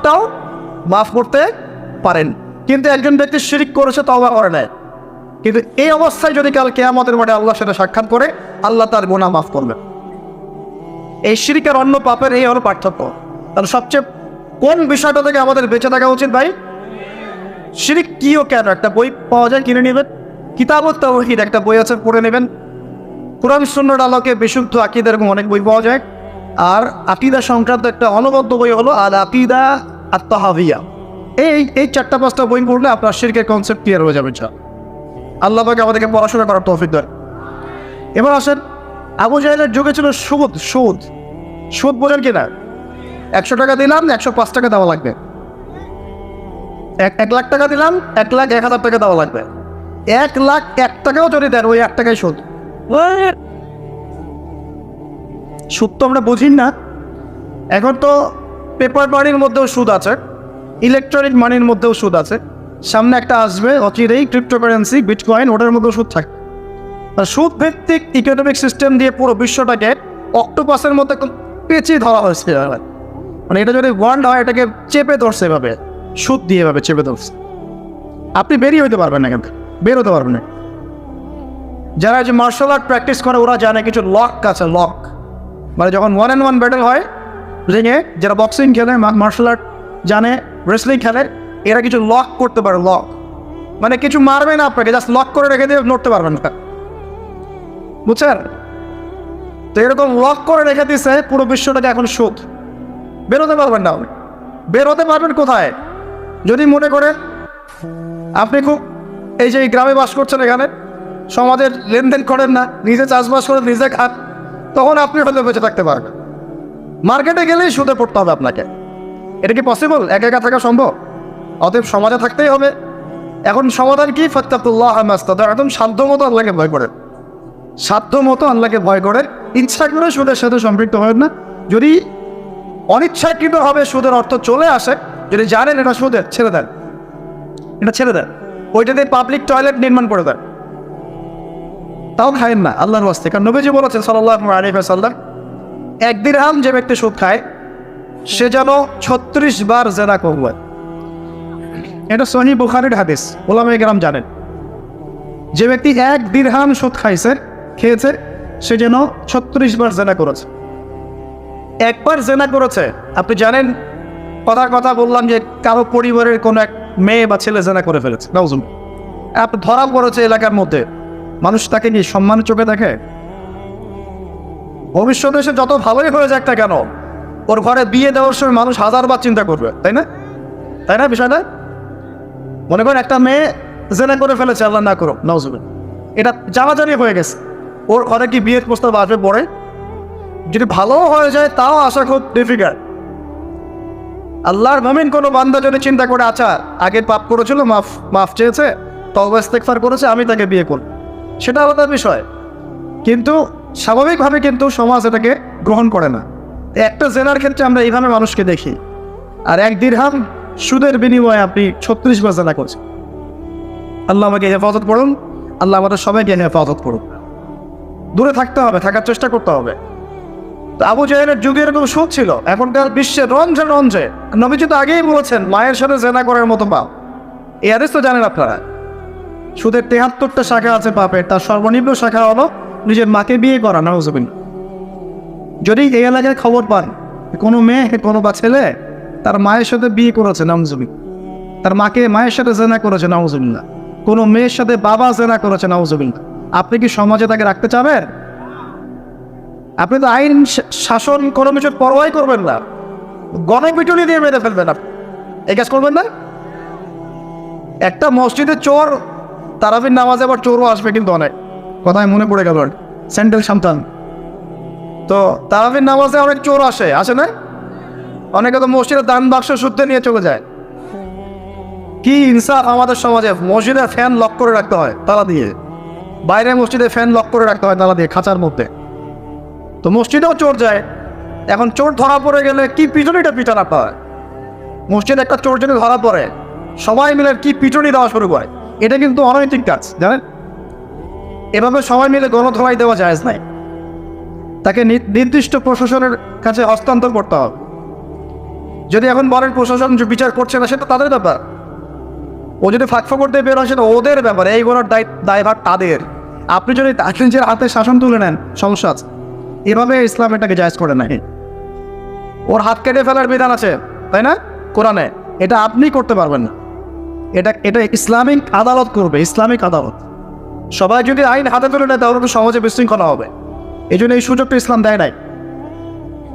পাপটাও মাফ করতে পারেন। কিন্তু একজন ব্যক্তি শিরক করেছে, তওবা করে নাই, কিন্তু এই অবস্থায় যদি কাল কিয়ামতের মাঠে আল্লাহর সাথে সাক্ষাৎ করে, আল্লাহ তার গুনাহ মাফ করবেন। এই শিরক আর অন্য পাপের এই হলো পার্থক্য। তাহলে সবচেয়ে কোন বিষয়টা থেকে আমাদের বেঁচে থাকা উচিত ভাই? শিরক কি ও কেন? একটা বই পাওয়া যায়, কিনে নেবেন। কিতাবুত তাওহীদ একটা বই আছে, পড়ে নেবেন। কুরআন সুন্নাহর আলোকে বিশুদ্ধ আকীদা, এরকম অনেক বই পাওয়া যায়। আর আকীদা সংক্রান্ত একটা অনবদ্য বই হলো আল আকীদা আত-তাহাওয়িয়া। এই 4-5টা বই পড়লে আপনার শিরকের কনসেপ্ট ক্লিয়ার হয়ে যাবে। আল্লাহ পাক আমাদেরকে পড়াশোনা করার তৌফিক দেন। এবার আসেন, আবু জাহেলের যুগে ছিল সুদ। সুদ বোঝেন কিনা? 100 টাকা দিলাম, 105 টাকা দেওয়া লাগবে। 1 লাখ টাকা দিলাম, 1,01,000 টাকা দেওয়া লাগবে। 1,01,000 টাকাও যদি দেন, ওই 1 টাকাই সুদ। সুদ তো আমরা বুঝি না। এখন তো পেপার মানির মধ্যেও সুদ আছে, ইলেকট্রনিক মানির মধ্যেও সুদ আছে। সামনে একটা আসবে অচিরেই, ক্রিপ্টোকারেন্সি, বিটকয়েন, ওটার মধ্যেও সুদ থাকে। সুদ ভিত্তিক ইকোনমিক সিস্টেম দিয়ে পুরো বিশ্বটাকে অক্টোপাসের মধ্যে পেঁচিয়ে ধরা হয়েছে। মানে এটা যদি ওয়ার্ল্ড হয়, এটাকে চেপে ধরছে এভাবে, সুদ দিয়ে এভাবে চেপে ধরছে। আপনি বেরিয়ে হইতে পারবেন না, কিন্তু বের হতে পারবেন না। যারা যে মার্শাল আর্ট প্র্যাকটিস করে, ওরা জানে কিছু লক আছে, লক। মানে যখন 1-on-1 ব্যাটেল হয়, রিংয়ে যারা বক্সিং খেলে, মার্শাল আর্ট জানে, রেসলিং খেলে, এরা কিছু লক করতে পারে। লক মানে কিছু মারবে না আপনাকে, জাস্ট লক করে রেখে দিয়ে নড়তে পারবেন না, বুঝছেন? তো এরকম লক করে রেখে দিচ্ছে পুরো বিশ্বটাকে। এখন সুদ, বেরোতে পারবেন না। বেরোতে পারবেন কোথায়? যদি মনে করেন আপনি খুব এই যে গ্রামে বাস করছেন, এখানে সমাজের লেনদেন করেন না, নিজে চাষবাস করেন, নিজে খান, তখন আপনি হয়তো বেঁচে থাকতে পারবেন। মার্কেটে গেলেই সুদে পড়তে হবে আপনাকে। এটা কি পসিবল? একা একা থাকা সম্ভব? অতএব সমাজে থাকতেই হবে। এখন সমাধান কি? ফাত্তাকুল্লাহ মাস্তাতা। একদম সাধ্য মতো আল্লাহকে ভয় করেন, সাধ্য মতো আল্লাহকে ভয় করেন। ইচ্ছা করে সুদের সাথে সম্পৃক্ত হয় না। যদি অনিচ্ছাকৃতভাবে সুদের অর্থ চলে আসে, যদি জানেন এটা সুদের, ছেড়ে দেন, এটা ছেড়ে দেন। ওইটাতে পাবলিক টয়লেট নির্মাণ করে দেন, তাও খায়েন না আল্লাহর ওয়াস্তে। কারণ নবীজি বলেছেন সাল্লাল্লাহু আলাইহি ওয়াসাল্লাম, 1 দিরহাম যে ব্যক্তি সুদ খায়, সে যেন 36 বার জিনা করবে। এটা সহিহ বুখারীর হাদিস, উলামায়ে কেরাম জানেন। যে ব্যক্তি 1 দিরহাম সুদ খেয়েছে, সে যেন 36 বার জিনা করেছে। একবার জিনা করেছে, আপনি জানেন, কথার কথা বললাম যে কারো পরিবারের কোনো এক মেয়ে বা ছেলে জিনা করে ফেলেছে, নাউজুবিল্লাহ, আপনি ধরা পড়েছে এলাকার মধ্যে, মানুষ তাকে কি সম্মানের চোখে দেখে? ভবিষ্যতে সে যত ভালোই হয়ে যাক না কেন, ওর ঘরে বিয়ে দেওয়ার সময় মানুষ 1000 বার চিন্তা করবে, তাই না? তাই না বিষয়টা? মনে করেন একটা মেয়ে জিনা করে ফেলেছে, আল্লাহ না করুক, নাউজুবিল্লাহ, এটা জানাজানি হয়ে গেছে, ওর ঘরে কি বিয়ের প্রস্তাব আসবে পরে? যদি ভালো হয়ে যায়, তাও আসা খুব ডিফিকাল্ট। আল্লাহর মুমিন কোনো বান্দা যদি চিন্তা করে, আচ্ছা আগে পাপ করেছিল, মাফ চেয়েছে, তওবা ইস্তেগফার করেছে, আমি তাকে বিয়ে করব, সেটা আলাদা বিষয়। কিন্তু স্বাভাবিকভাবে কিন্তু সমাজ এটাকে গ্রহণ করে না। একটা জেনার ক্ষেত্রে আমরা এইভাবে মানুষকে দেখি, আর 1 দিরহাম সুদের বিনিময়ে আপনি 36 বার জেনা করছেন। আল্লাহ আমাকে হেফাজত করুন, আল্লাহ আমাদের সবাইকে হেফাজত করুন। দূরে থাকতে হবে, থাকার চেষ্টা করতে হবে। তো আবু জাহেলের যুগে এরকম সুদ ছিল। এখনকার বিশ্বে রঞ্জে নবীজি তো আগেই বলেছেন, মায়ের সাথে জেনা করার মতো পাপ। এই হাদিস তো জানেন আপনারা। সুদের 73টা শাখা আছে পাপের, তার সর্বনিম্ন শাখা হলো নিজের মাকে বিয়ে করা, নাউজুবিল্লাহ। যদি এই এলাকায় খবর পান কোনো মেয়ে, কোনো বা ছেলে তার মায়ের সাথে বিয়ে করেছে, নাউজুবিল্লাহ, তার মায়ের সাথে জেনা করেছে, নাউজুবিল্লাহ, কোনো মেয়ের সাথে বাবা জেনা করেছে, নাউজুবিল্লাহ, আপনি কি সমাজে তাকে রাখতে চাবেন? আপনি তো আইন শাসন কোনো কিছুর পরোয়াই করবেন না, গণপিটুনি দিয়ে মেরে ফেলবেন। আপনি এই কাজ করবেন না? একটা মসজিদে চোর, তারাবির নামাজে আবার চোরও আসবে কিন্তু অনেক, কথায় মনে পড়ে গেল, স্যান্ডেল সান্তান। তো তারাবির নামাজে অনেক চোর আসে না? অনেকে তো মসজিদের দান বাক্স শুদ্ধে নিয়ে চলে যায়। কি ইনসাফ আমাদের সমাজে! মসজিদে ফ্যান লক করে রাখতে হয় তালা দিয়ে, বাইরে মসজিদে ফ্যান লক করে রাখতে হয় তালা দিয়ে, খাঁচার মধ্যে। তো মসজিদেও চোর যায়। এখন চোর ধরা পড়ে গেলে কি পিটুনিটা পিটান আপনার? মসজিদে একটা চোর যদি ধরা পড়ে, সবাই মিলে কি পিটুনি দেওয়া শুরু করে। এটা কিন্তু অনৈতিক কাজ, জানেন? এভাবে সবাই মিলে গণধোলাই দেওয়া জায়েজ নাই। তাকে নির্দিষ্ট প্রশাসনের কাছে হস্তান্তর করতে হবে। যদি এখন বলেন প্রশাসন যে বিচার করছে না, সেটা তাদের ব্যাপার। ও যদি ফাঁক করতে বের হয় সেটা ওদের ব্যাপার, এইগুলোর দায়ভার তাদের। আপনি যদি নিজের হাতে শাসন তুলে নেন, সমস্যা আছে। এভাবে ইসলাম এটাকে জায়েজ করে নাই। ওর হাত কেটে ফেলার বিধান আছে, তাই না, কোরআনে। এটা আপনি করতে পারবেন না, এটা ইসলামিক আদালত করবে, ইসলামিক আদালত। সবাই যদি আইন হাতে তুলে নেয় তাহলে তো সমাজে বিশৃঙ্খলা হবে। এই জন্য এই সুযোগটা ইসলাম দেয় নাই।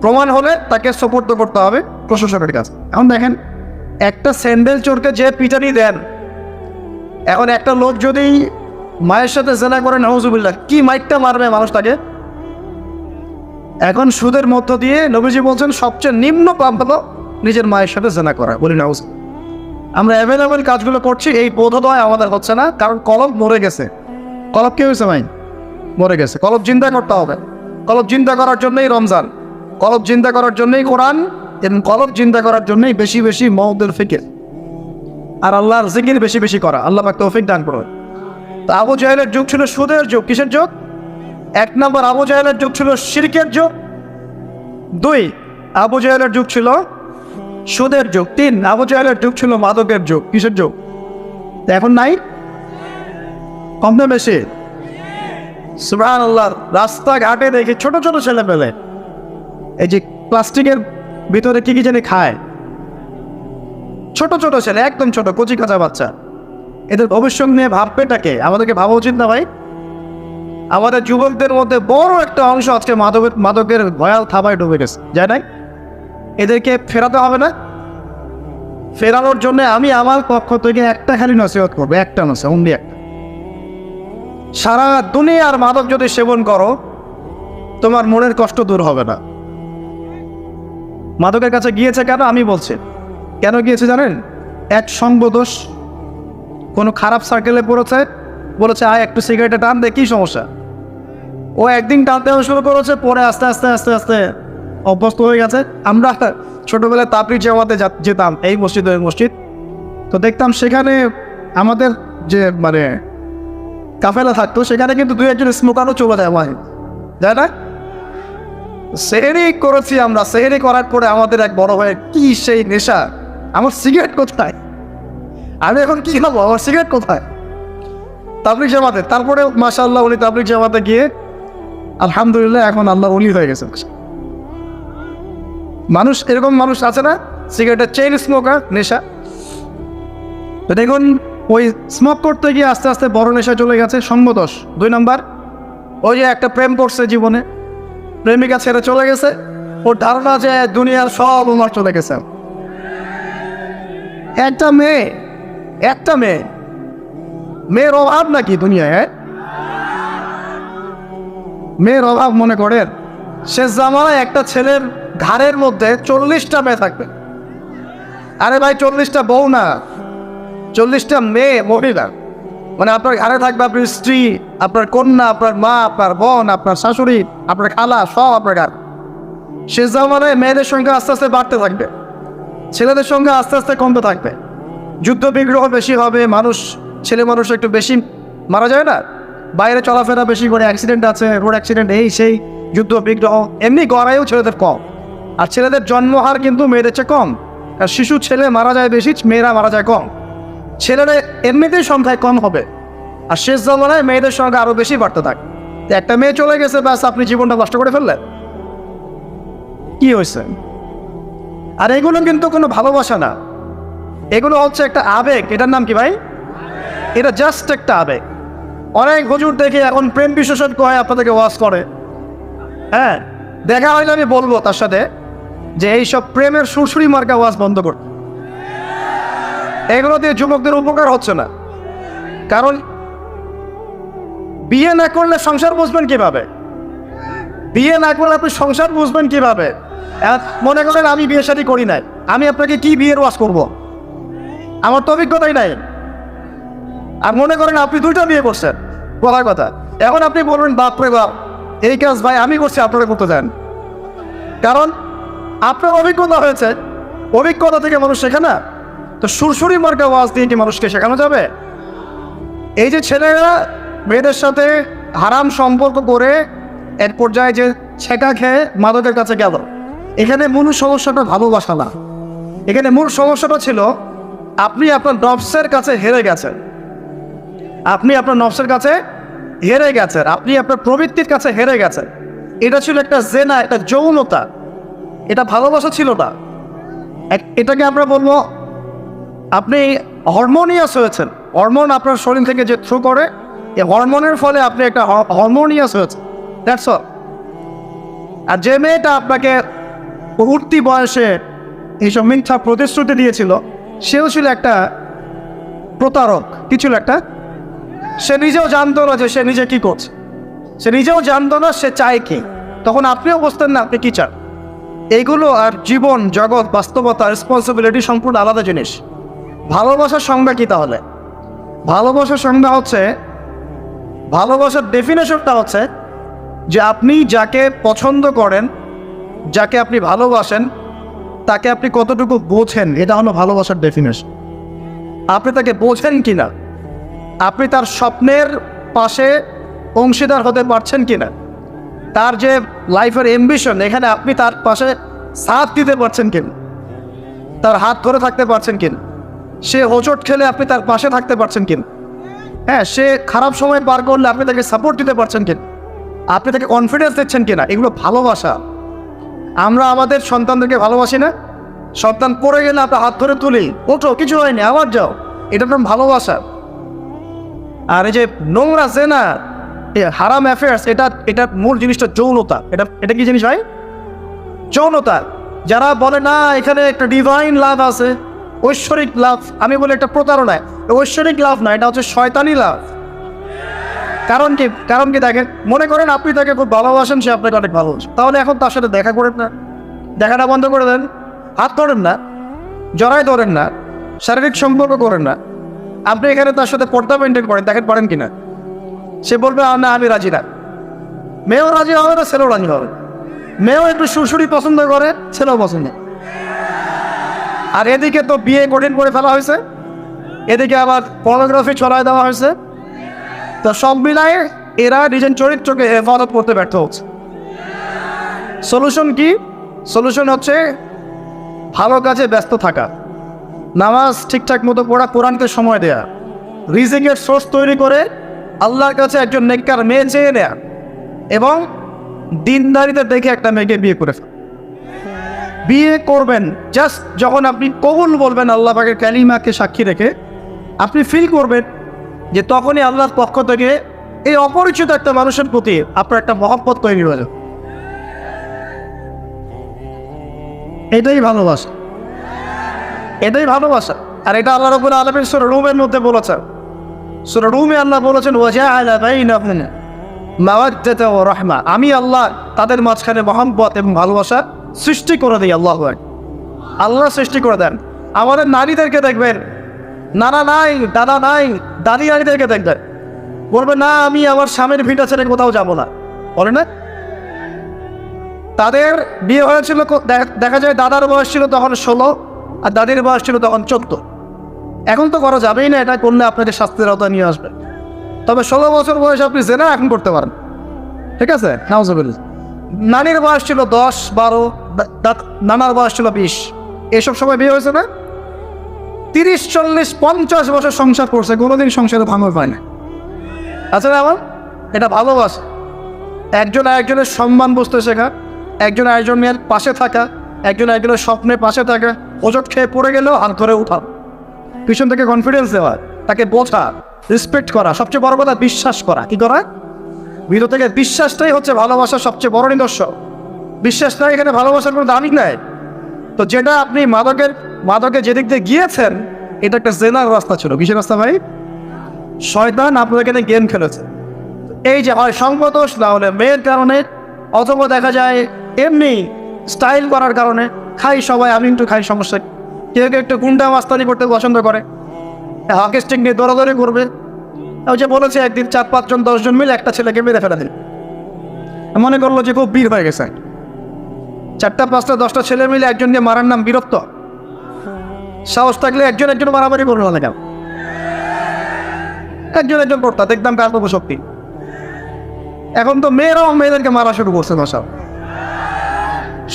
প্রমাণ হলে তাকে সুপর্দ করতে হবে প্রশাসনের কাছে। এখন দেখেন, একটা স্যান্ডেল চোরকে যে পিটানি দেন, এখন একটা লোক যদি মায়ের সাথে জেনা করে, নাউজুবিল্লাহ, কি মাইকটা মারবে মানুষটাকে। এখন সুদের মধ্য দিয়ে নবীজি বলছেন সবচেয়ে নিম্ন পাপ হলো নিজের মায়ের সাথে জেনা করা। বলি নাউজ। আমরা অ্যাভেলেবেল কাজগুলো করছি, এই বোধোদয় আমাদের হচ্ছে না, কারণ কলব মরে গেছে। কলব কি হয়েছে ভাই? মরে গেছে। কলব জিন্দা করতে হবে। কলব জিন্দা করার জন্যই রমজান, কলব জিন্দা করার জন্যই কোরআন, এবং কলব জিন্দা করার জন্যই বেশি বেশি মওদের ফিকির আর আল্লাহর জিকির বেশি বেশি করা। আল্লাহ পাক তৌফিক দান করুন। তো আবু জাহেলের যুগ ছিল সুদের যুগ। কিসের যুগ? 1 নম্বর, আবু জাহেলের যুগ ছিল শিরকের যুগ। 2, আবু জাহেলের যুগ ছিল সুদের যুগ। 3, আবু জাহেলের যুগ ছিল মাদকের যুগ। কিসের যুগ? এখন নাই, কম না বেশি? সুবহানাল্লাহ। রাস্তাঘাটে দেখি ছোট ছোট ছেলে পেলে এই যে প্লাস্টিকের ভিতরে কি কি জানি খায়, ছোট ছোট ছেলে, একদম ছোট কচি কাঁচা বাচ্চা। এদের ভবিষ্যৎ নিয়ে ভাববেটাকে? আমাদেরকে ভাবা উচিত না ভাই? আমাদের যুবকদের মধ্যে বড় একটা অংশ আজকে মাদকের ভয়াল থাবায় ডুবে গেছে, যায় নাই? এদেরকে ফেরাতে হবে না? ফেরানোর জন্য আমি আমার পক্ষ থেকে একটা খালি নসিহত করবো, একটা নসিহত, অনলি একটা। সারা দুনিয়ার মাদক যদি সেবন করো, তোমার মনের কষ্ট দূর হবে না। মাদকের কাছে গিয়েছে কেন? আমি বলছি কেন গিয়েছে জানেন? এক সঙ্গদোষ, কোনো খারাপ সার্কেলে পড়েছে, বলেছে আয় একটু সিগারেটে টান দে, কি সমস্যা? ও একদিন টানতে শুরু করেছে, পরে আস্তে আস্তে আস্তে আস্তে অভ্যস্ত হয়ে গেছে। আমরা ছোটবেলায় তাবলিগ জামাতে যেতাম, এই মসজিদ, তো দেখতাম সেখানে আমাদের যে মানে কাফেলা থাকতো, সেখানে কিন্তু 2-1 স্মোকারও চলে যায়, আমার যায় না? সেহেরি করেছি আমরা। সেহেরি করার পরে আমাদের এক বড় ভাই, কি সেই নেশা, আমার সিগারেট কোথায়, আমি এখন কি খাবো, আমার সিগারেট কোথায়? তাবলিগ জামাতে। তারপরে মাশাআল্লাহ উনি তাবলিগ জামাতে গিয়ে আলহামদুলিল্লাহ এখন আল্লাহ উলি হয়ে গেছে। মানুষ, এরকম মানুষ আছে না, সিগারেটের চেইন স্মোকার, নেশা। তো দেখুন, ওই স্মোক করতে গিয়ে আস্তে আস্তে বড় নেশা চলে গেছে, সঙ্গদোষ। 2 নম্বর, ওই যে একটা প্রেম করছে জীবনে, প্রেমিকা ছেড়ে চলে গেছে, ওর ধারণা যে দুনিয়ার সব উমার চলে গেছে। একটা মেয়ে, মেয়ের অভাব নাকি দুনিয়ায়? মেয়ের অভাব মনে করেন? শেষ জামানায় একটা ছেলের ঘাড়ের মধ্যে 40টা মেয়ে থাকবে। আরে ভাই, 40টা বউ না, 40টা মেয়ে, মহিলা। মানে আপনার ঘাড়ে থাকবে আপনার স্ত্রী, আপনার কন্যা, আপনার মা, আপনার বোন, আপনার শাশুড়ি, আপনার খালা, সব আপনার ঘাড়। শেষ জামানায় মেয়েদের সংখ্যা আস্তে আস্তে বাড়তে থাকবে, ছেলেদের সংখ্যা আস্তে আস্তে কমতে থাকবে। যুদ্ধ বিগ্রহ বেশি হবে, ছেলে মানুষ একটু বেশি মারা যায় না, বাইরে চলাফেরা বেশি করে, অ্যাক্সিডেন্ট আছে, রোড অ্যাক্সিডেন্ট, এই সেই, যুদ্ধ বিগ্রহ। এমনি গড়াইও ছেলেদের কম, আর ছেলেদের জন্মহার কিন্তু মেয়েদের চেয়ে কম। আর শিশু ছেলে মারা যায় বেশি, মেয়েরা মারা যায় কম। ছেলেরা এমনিতেই সংখ্যায় কম হবে, আর শেষ জামানায় মেয়েদের সংখ্যা আরও বেশি বাড়তে থাকে। একটা মেয়ে চলে গেছে, ব্যাস আপনি জীবনটা নষ্ট করে ফেললেন, কি হয়েছে? আর এগুলো কিন্তু কোনো ভালোবাসা না, এগুলো হচ্ছে একটা আবেগ। এটার নাম কি ভাই? এটা জাস্ট একটা আবেগ। অনেক হুজুর দেখে এখন প্রেম বিশেষজ্ঞ হয়, আপনাদেরকে ওয়াজ করে। হ্যাঁ, দেখা হয়নি, আমি বলবো তার সাথে যে এইসব প্রেমের সুরসুরি মার্কা ওয়াজ বন্ধ করতে। এগুলো দিয়ে যুবকদের উপকার হচ্ছে না। কারণ বিয়ে না করলে সংসার বুঝবেন কিভাবে? বিয়ে না করলে আপনি সংসার বুঝবেন কিভাবে? মনে করেন আমি বিয়ে শাদী করি নাই, আমি আপনাকে কি বিয়ের ওয়াজ করব? আমার তো অভিজ্ঞতাই নাই। আর মনে করেন আপনি 2টা বিয়ে করছেন, বলার কথা, এখন আপনি বলবেন বাপরে বাপ, এই কাজ ভাই আমি করছি, আপনারা করতে চান। কারণ আপনার অভিজ্ঞতা হয়েছে, অভিজ্ঞতা থেকে মানুষ শেখে না। তো সুরসুরি মার্কা ওয়াজ দিয়ে কি মানুষকে শেখানো যাবে? এই যে ছেলেরা মেয়েদের সাথে হারাম সম্পর্ক করে এক পর্যায়ে যে ছেঁকা খেয়ে মাদকের কাছে গেল, এখানে মূল সমস্যাটা ভালোবাসা না, এখানে মূল সমস্যাটা ছিল আপনি আপনার নফসের কাছে হেরে গেছেন। আপনি আপনার নফসের কাছে হেরে গেছেন, আপনি আপনার প্রবৃত্তির কাছে হেরে গেছেন। এটা ছিল একটা জেনা, একটা যৌনতা, এটা ভালোবাসা ছিল না। এটাকে আমরা বলবো আপনি হরমোনিয়াস হয়েছেন। হরমোন আপনার শরীর থেকে যে থ্রু করে, এই হরমোনের ফলে আপনি একটা হরমোনিয়াস হয়েছেন, দ্যাটস অল। আর যে মেয়েটা আপনাকে উঠতি বয়সে এইসব মিথ্যা প্রতিশ্রুতি দিয়েছিল, সেও ছিল একটা প্রতারক। কি ছিল একটা? সে নিজেও জানতো না যে সে নিজে কি করছে, সে নিজেও জানতো না সে চায় কি। তখন আপনিও বুঝতেন না আপনি কি চান। এইগুলো আর জীবন, জগৎ, বাস্তবতা, রেসপন্সিবিলিটি সম্পূর্ণ আলাদা জিনিস। ভালোবাসার সংজ্ঞা কি তাহলে? ভালোবাসার সংজ্ঞা হচ্ছে, ভালোবাসার ডেফিনেশনটা হচ্ছে যে আপনি যাকে পছন্দ করেন, যাকে আপনি ভালোবাসেন, তাকে আপনি কতটুকু বোঝেন, এটা হলো ভালোবাসার ডেফিনেশন। আপনি তাকে বোঝেন কিনা, আপনি তার স্বপ্নের পাশে অংশীদার হতে পারছেন কিনা, তার যে লাইফের অ্যাম্বিশন, এখানে আপনি তার পাশে সাথ দিতে পারছেন কিনা, তার হাত ধরে থাকতে পারছেন কিনা, সে হোঁচট খেলে আপনি তার পাশে থাকতে পারছেন কিনা, হ্যাঁ, সে খারাপ সময় পার করলে আপনি তাকে সাপোর্ট দিতে পারছেন কিনা, আপনি তাকে কনফিডেন্স দিচ্ছেন কিনা, এগুলো ভালোবাসা। আমরা আমাদের সন্তানদেরকে ভালোবাসি না? সন্তান পড়ে গেলে আমরা হাত ধরে তুলি, ওঠো, কিছু হয়নি, আবার যাও, এটা তো ভালোবাসা। আর এই যে নোংরা জেনা, হারাম অ্যাফেয়ার্স, এটা মূল জিনিসটা যৌনতা। এটা কি জিনিস ভাই? যৌনতা। যারা বলে না এখানে একটা ডিভাইন লাভ আছে, ঐশ্বরিক লাভ, আমি বলি একটা প্রতারণায়। ঐশ্বরিক লাভ না, এটা হচ্ছে শয়তানি লাভ। কারণ কি দেখেন, মনে করেন আপনি তাকে খুব ভালোবাসেন, সে আপনাকে অনেক ভালোবাসে, তাহলে এখন তার সাথে দেখা করেন না, দেখাটা বন্ধ করে দেন, হাত ধরেন না, জড়াই ধরেন না, শারীরিক সম্পর্ক করেন না। আপনি এখানে তার সাথে পর্দা মেনটেন করেন, দেখেন পারেন কিনা। সে বলবে না আমি রাজি না। মেয়েও রাজি হবে না, ছেলেও রাজি হবে। মেয়েও একটু সুরসুরি পছন্দ করে, ছেলেও পছন্দ। আর এদিকে তো বিয়ে কঠিন করে ফেলা হয়েছে, এদিকে আবার পর্নোগ্রাফি ছড়ায় দেওয়া হয়েছে। তো সব মিলায় এরা নিজের চরিত্রকে হেফাজত করতে ব্যর্থ হচ্ছে। সলিউশন কি? সলিউশন হচ্ছে ভালো কাজে ব্যস্ত থাকা, নামাজ ঠিকঠাক মতো পড়া, কোরআনকে সময় দেয়া, রিজিকের সোর্স তৈরি করে আল্লাহর কাছে একজন নেককার মেয়ে চেয়ে নেয়া, এবং দিনদারিতে দেখে একটা মেয়েকে বিয়ে করে ফেলা। বিয়ে করবেন জাস্ট যখন আপনি কবুল বলবেন আল্লাহ পাকের কালিমাকে সাক্ষী রেখে, আপনি ফিল করবেন যে তখনই আল্লাহর পক্ষ থেকে এই অপরিচিত একটা মানুষের প্রতি আপনার একটা মহব্বত তৈরি হয়ে যাবে। এটাই ভালোবাসা, এটাই ভালোবাসা। আর এটা আল্লাহ রাব্বুল আলামিন সূরা রুমের মধ্যে বলেছেন। সূরা রুমে আল্লাহ বলেছেন, ওয়াজাআলা বাইনাহুম মাওয়াদ্দাতা ওয়া রাহমা, আমি আল্লাহ তাদের মাঝখানে মহব্বত এবং ভালোবাসা সৃষ্টি করে দিই। আল্লাহু আকবার, আল্লাহ সৃষ্টি করে দেন। আমাদের নারীদেরকে দেখবেন, নানা নাই, দাদা নাই, দাদি নারীদেরকে দেখবেন, বলবে না আমি আমার স্বামীর ভিটা ছেড়ে কোথাও যাব না, বলে না? তাদের বিয়ে হয়েছিল, দেখা যায় দাদার বয়স ছিল তখন 16 আর দাদির বয়স ছিল তখন 14। এখন তো করা যাবেই না, এটা করলে আপনাকে শাস্তির আওতায় নিয়ে আসবে। তবে 16 বছর বয়সে আপনি জেনা এখন করতে পারেন, ঠিক আছে? নাউজুবিল্লাহ। নানির বয়স ছিল 10-12, নানার বয়স ছিল 20, এসব সময় বিয়ে হয়েছে না? 30-40-50 বছর সংসার করছে, কোনোদিন সংসারে ভাঙর পায় না। আচ্ছা না, আমার এটা ভালোবাসা। একজন আরেকজনের সম্মান বুঝতে শেখা, একজন আরেকজনের পাশে থাকা, একজন আরেকজনের স্বপ্নের পাশে থাকা, ওজট খেয়ে পড়ে গেলেও হাত ধরে উঠা, পিছন থেকে কনফিডেন্স দেওয়া, তাকে বোঝা, রেসপেক্ট করা, সবচেয়ে বড় কথা বিশ্বাস করা। কি করা? ভিতর থেকে বিশ্বাসটাই হচ্ছে ভালোবাসার সবচেয়ে বড় নিদর্শন। বিশ্বাস নাই, এখানে ভালোবাসার কোনো দামই নাই। তো যেটা আপনি মাদকে যেদিক দিয়ে গিয়েছেন, এটা একটা জেনার রাস্তা ছিল। কিসের রাস্তা ভাই? শয়তান আপনাদের এখানে গেম খেলেছে। এই যে হয় সঙ্গদোষ, না হলে মেয়ের কারণে, অথবা দেখা যায় এমনি স্টাইল করার কারণে। খাই সবাই, আমি একটু খাই, সমস্যা। কেউ কেউ একটু গুন্ডা মাস্তানি করতে পছন্দ করে, হকি স্টিক নিয়ে দৌড়াদৌড়ি করবে। ওই যে বলেছে একদিন 4-5 জন 10 জন মিলে একটা ছেলেকে মেরে ফেলে দিল। মনে করলো যে খুব বীর হয়ে গেছে। 4টা 5টা 10টা ছেলে মিলে একজনকে মারার নাম বীরত্ব? সাহস থাকলে একজন মারামারি করবে না কেন? একজন করতা, দেখতাম কার শক্তি। এখন তো মেয়েরাও মেয়েদেরকে মারা শুরু করছে।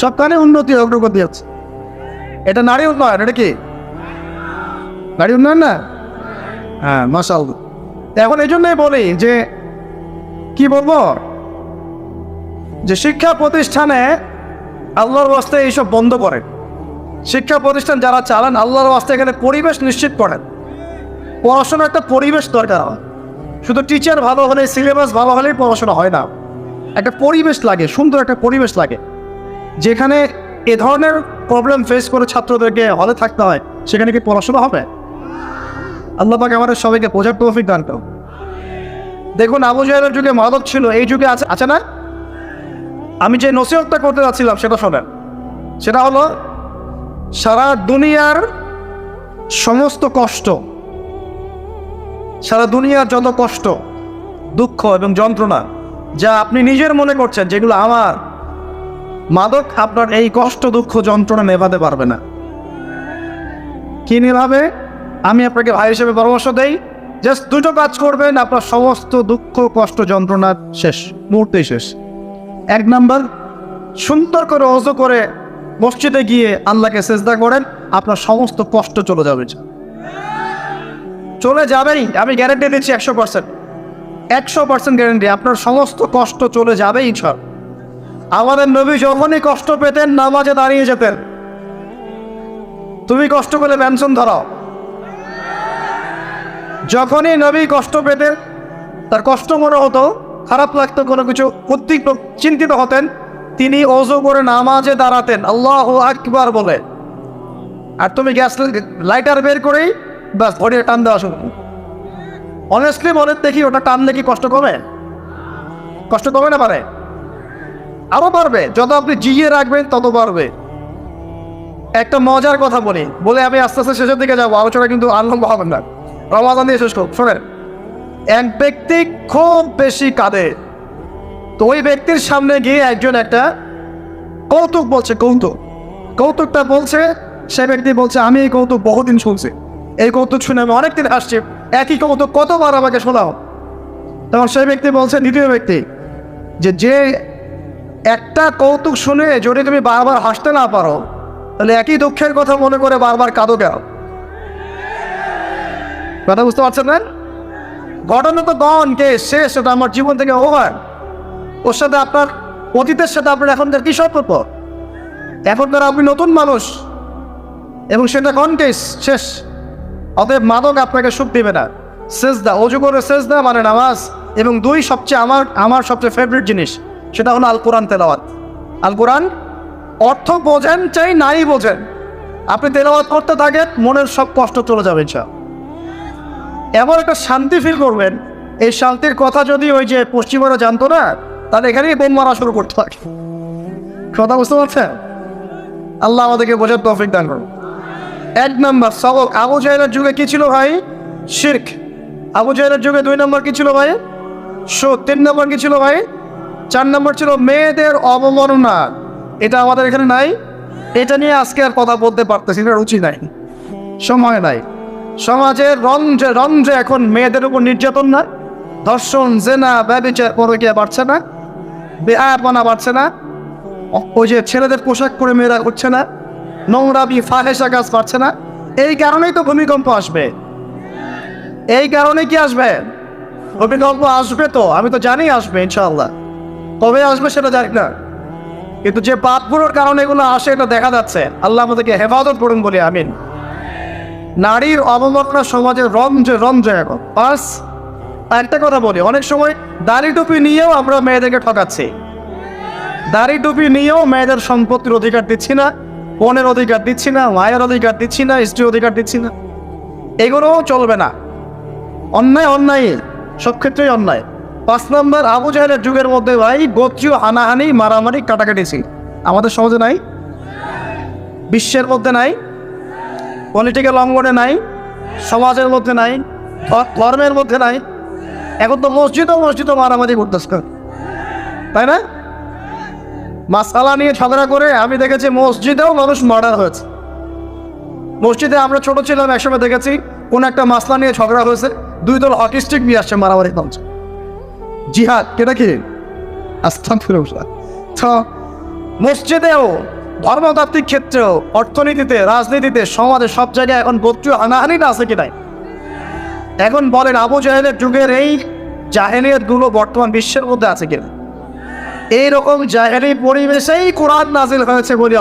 সব কানে উন্নতি অগ্রগতি হচ্ছে। এটা নারী উন্নয়ন, এটা কি নারী উন্নয়ন না? হ্যাঁ, মাশাআল্লাহ। এখন এই জন্যই বলি যে কি বলবো, যে শিক্ষা প্রতিষ্ঠানে আল্লাহর ওয়াস্তে এইসব বন্ধ করেন। শিক্ষা প্রতিষ্ঠান যারা চালান আল্লাহর ওয়াস্তে এখানে পরিবেশ নিশ্চিত করেন। পড়াশোনার একটা পরিবেশ দরকার হয়। শুধু টিচার ভালো হলে, সিলেবাস ভালো হলেই পড়াশোনা হয় না। একটা পরিবেশ লাগে, সুন্দর একটা পরিবেশ লাগে, যেখানে এ ধরনের প্রবলেম ফেস করে ছাত্রদেরকে হলে থাকতে হয়। সেখানে কি পড়াশোনা হবে? আল্লাহ পাক আমাদের সবাইকে বোঝার তৌফিক দান করুন। দেখুন, আবু জাহেলের যুগে মাদক ছিল, এই যুগে আছে না? আমি যে নসিহতটা করতে যাচ্ছিলাম সেটা শোনেন। সেটা হলো, সারা দুনিয়ার সমস্ত কষ্ট, সারা দুনিয়ার যত কষ্ট, দুঃখ এবং যন্ত্রণা যা আপনি নিজের মনে করছেন যেগুলো আমার, মাদক আপনার এই কষ্ট, দুঃখ, যন্ত্রণা নেভাতে পারবে না। কি নেভাবে? আমি আপনাকে ভাই হিসেবে পরামর্শ দেই, জাস্ট দুটো কাজ করবেন, আপনার সমস্ত দুঃখ, কষ্ট, যন্ত্রণা শেষ, মুহূর্তেই শেষ। এক নাম্বার, সুন্দর করে ওযু করে মসজিদে গিয়ে আল্লাহকে সিজদা করেন, আপনার সমস্ত কষ্ট চলে যাবে। চলে যাবেই, আমি গ্যারান্টি দিচ্ছি 100%। 100% গ্যারান্টি, আপনার সমস্ত কষ্ট চলে যাবেই ইনশাআল্লাহ। আমাদের নবী যখনই কষ্ট পেতেন নামাজে দাঁড়িয়ে যেতেন। তুমি কষ্ট করে পেনশন ধরাও। যখনই নবী কষ্ট পেতেন, তার কষ্ট মনে হতো, খারাপ লাগতো, কোনো কিছু উদ্বিগ্ন, চিন্তিত হতেন, তিনি ওযু করে নামাজে দাঁড়াতেন আল্লাহু আকবার বলে। আর তুমি গ্যাস লাইটার বের করেই বাস ঘড়িয়ে টান দেওয়া শুরু। অনেস্টলি বলেন দেখি, ওটা টানলে কি কষ্ট কমে? কষ্ট কমে না? পারে, আরো পারবে। যত আপনি জিয়ে রাখবেন তত পারবে। একটা মজার কথা বলে আমি আস্তে আস্তে শেষের দিকে যাবো, আলোচনা কিন্তু আনলম্ব হবে না, রমাদান দিয়ে শেষ করব। শোনেন, এক ব্যক্তি খুব বেশি কাঁদে, তো ওই ব্যক্তির সামনে গিয়ে একজন একটা কৌতুক বলছে, কৌতুকটা বলছে। সে ব্যক্তি বলছে, আমি এই কৌতুক বহুদিন শুনছি, এই কৌতুক শুনে আমি অনেকদিন হাসছি, একই কৌতুক কতবার আমাকে শোনাও। তখন সেই ব্যক্তি বলছে, দ্বিতীয় ব্যক্তি, যে একটা কৌতুক শুনে যদি তুমি বারবার হাসতে না পারো, তাহলে একই দুঃখের কথা মনে করে বারবার কাঁদো কেন? কথা বুঝতে পারছেন না? ঘটনা তো গন, কে শেষ, ওটা আমার জীবন থেকে ওভার। ওর সাথে আপনার অতীতের সাথে আপনার এখনকার কি সম্পর্ক? এখনকার আপনি নতুন মানুষ, এবং সেটা গন, কেস শেষ। অতএব মাদক আপনাকে সুখ দিবে না। সেজদা, ওযু করে সেজদা মানে নামাজ, এবং দুই সবচেয়ে আমার সবচেয়ে ফেভারিট জিনিস, সেটা হলো আল কোরআন তেলাওয়াত। আল কোরআন অর্থ বোঝেন চাই নাই বোঝেন, আপনি তেলাওয়াত করতে থাকেন, মনের সব কষ্ট চলে যাবে। এমন একটা শান্তি ফিল করবেন, এই শান্তির কথা যদি ওই যে পশ্চিমারা জানতো না, তাহলে এখানেই বোম মারা শুরু করতে থাকে। কথা বুঝতে পারছেন? আল্লাহ আমাদেরকে বোঝার তৌফিক দান করুন। এক নম্বর সবক, আবু জাহেলের যুগে কি ছিল ভাই? শিরক। আবু জাহেলের যুগে 2 নম্বর কি ছিল ভাই? সুদ। 3 নম্বর কি ছিল ভাই? 4 নম্বর ছিল মেয়েদের অবমাননা। এটা আমাদের এখানে নাই। এটা নিয়ে আজকে আর কথা বলতে পারতেছি না, রুচি নাই, সময় নাই। সমাজের রঞ্জে এখন মেয়েদের উপর নির্যাতন না, ধর্ষণ, জেনা, ব্যভিচার, পরকীয়া বাড়ছে না, বেহায়াপনা বাড়ছে না, ওই যে ছেলেদের পোশাক পরে মেয়েরা উঠছে না, নোংরামি, ফাহেসা কাজ বাড়ছে না। এই কারণেই তো ভূমিকম্প আসবে। এই কারণে কি আসবে? ভূমিকম্প আসবে, তো আমি তো জানি আসবে ইনশাআল্লাহ। কবে আসবে সেটা জানি না, কিন্তু যে পাপগুলোর কারণে এগুলো আসে এটা দেখা যাচ্ছে। আল্লাহ আমাদেরকে হেফাজত করুন বলি আমিন। নারীর অবমাননা সমাজের রঞ্জে এখন। বাস একটা কথা বলি, অনেক সময় দাড়ি টুপি নিয়েও আমরা মেয়েদেরকে ঠকাচ্ছি। দাড়ি টুপি নিয়েও মেয়েদের সম্পত্তির অধিকার দিচ্ছি না, বোনের অধিকার দিচ্ছি না, মায়ের অধিকার দিচ্ছি না, স্ত্রীর অধিকার দিচ্ছি না। এগুলোও চলবে না। অন্যায় সব ক্ষেত্রেই অন্যায়। 5 নম্বর, আবু জাহেলের যুগের মধ্যে ভাই গোত্রীয় হানাহানি, মারামারি, কাটাকাটি ছিল। আমাদের সমাজে নাই, বিশ্বের মধ্যে নাই, পলিটিক্যাল অঙ্গনে নাই, সমাজের মধ্যে নাই, ধর্মের মধ্যে নাই। এখন তো মসজিদও মারামারি করতেছে, তাই না? মাসালা নিয়ে ঝগড়া করে আমি দেখেছি মসজিদেও মানুষ মার্ডার হয়েছে। মসজিদে আমরা ছোট ছিলাম একসময় দেখেছি কোন একটা মাসলা নিয়ে ঝগড়া হয়েছে, 2 দল হকি স্টিক নিয়ে আসছে, মারামারি চলছে। জিহাদ, কেটা কি? আস্তাগফিরুল্লাহ। তো মসজিদেও ধর্মতাত্ত্বিক ক্ষেত্রেও, অর্থনীতিতে, রাজনীতিতে, সমাজে, সব জায়গায় এখন গোত্রীয় হানাহানিটা আছে কি নাই? এখন বলেন আবু জাহেলের যুগের এই জাহেলিয়াতগুলো বর্তমান বিশ্বের মধ্যে আছে কিনা? এইরকম জাহেলি পরিবেশেই কোরআন নাজিল হয়েছে বলে